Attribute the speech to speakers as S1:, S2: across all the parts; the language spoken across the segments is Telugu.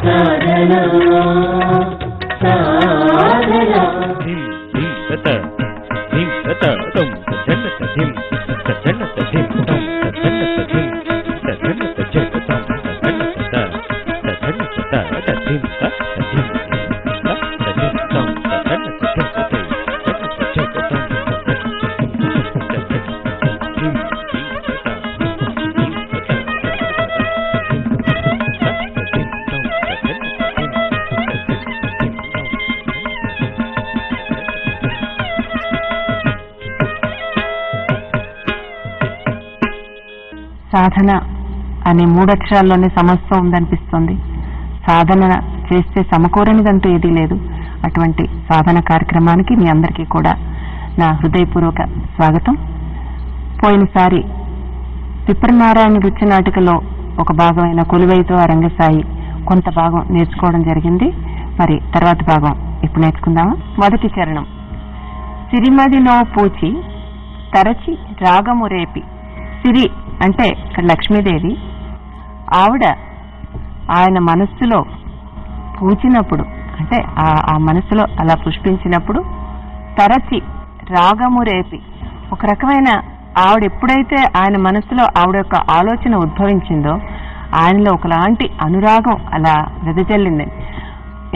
S1: సాధనా సాధనా
S2: ధిం ధిం తత ధిం తత తం తజన్నత ధిం తజన్నత ధిం తం తజన్నత ధిం తజన్నత జత తం తజన్నత తజన్నత తధిం తధిం తధిం తం తజన్నత జత తే తజన్నత జత తం ధిం ధిం
S3: సాధన అనే మూడక్షరాల్లోనే సమస్తం ఉందనిపిస్తుంది. సాధన చేస్తే సమకూరనిదంటూ ఏదీ లేదు. అటువంటి సాధన కార్యక్రమానికి మీ అందరికీ కూడా నా హృదయపూర్వక స్వాగతం. పోయినసారి విప్రనారాయణ నృత్య నాటికలో ఒక భాగమైన కొలువైతో రంగసాయి కొంత భాగం నేర్చుకోవడం జరిగింది. మరి తర్వాత భాగం ఇప్పుడు నేర్చుకుందామా. మొదటి చరణం. సిరిమదిలో పూచి తరచి రాగము రేపి. సిరి అంటే ఇక్కడ లక్ష్మీదేవి. ఆవిడ ఆయన మనస్సులో పూచినప్పుడు అంటే ఆ మనస్సులో అలా పుష్పించినప్పుడు తరచి రాగము రేపి, ఒక రకమైన ఆవిడ ఎప్పుడైతే ఆయన మనస్సులో ఆవిడ యొక్క ఆలోచన ఉద్భవించిందో ఆయనలో ఒకలాంటి అనురాగం అలా వెదజల్లింది.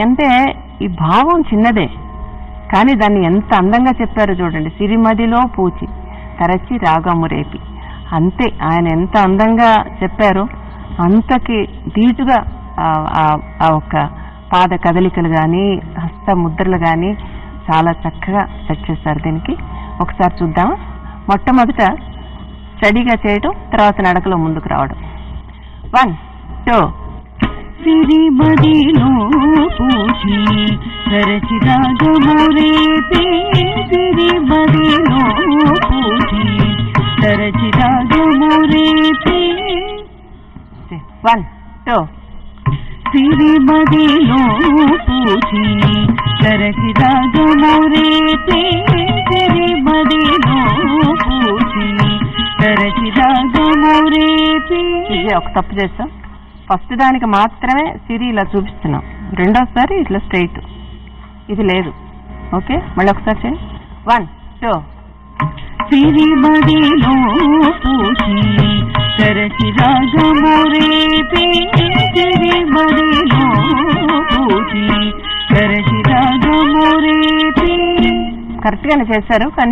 S3: అంటే ఈ భావం చిన్నదే కానీ దాన్ని ఎంత అందంగా చెప్పారో చూడండి. సిరిమదిలో పూచి తరచి రాగము రేపి, అంతే ఆయన ఎంత అందంగా చెప్పారో అంతకి దీటుగా ఆ ఒక్క పాద కదలికలు కానీ హస్త ముద్రలు కానీ చాలా చక్కగా సెట్ చేశారు. దీనికి ఒకసారి చూద్దాం. మొట్టమొదట స్టడీగా చేయటం, తర్వాత నడకలో ముందుకు రావడం. 1 2
S4: సిరిమదిలో పూచి తరచి రాగము రేపి. సిరిమదిలో పూచి తరచి రాగము రేపి.
S3: 1 2
S4: సిరిమదిలో పూచి తరచి రాగము రేపి. సిరిమదిలో పూచి తరచి రాగము రేపి.
S3: ఇది ఒక తప్పు చేస్తాం. ఫస్ట్ దానికి మాత్రమే సిరి ఇలా చూపిస్తున్నాం, రెండోసారి ఇట్లా స్ట్రైట్, ఇది లేదు. ఓకే, మళ్ళీ ఒకసారి చేయండి. 1 2
S4: సిరిమదిలో పూచి తరచి రాగము రేపి. సిరిమదిలో పూచి తరచి రాగము రేపి.
S3: కరెక్ట్ గానే చేశారు కానీ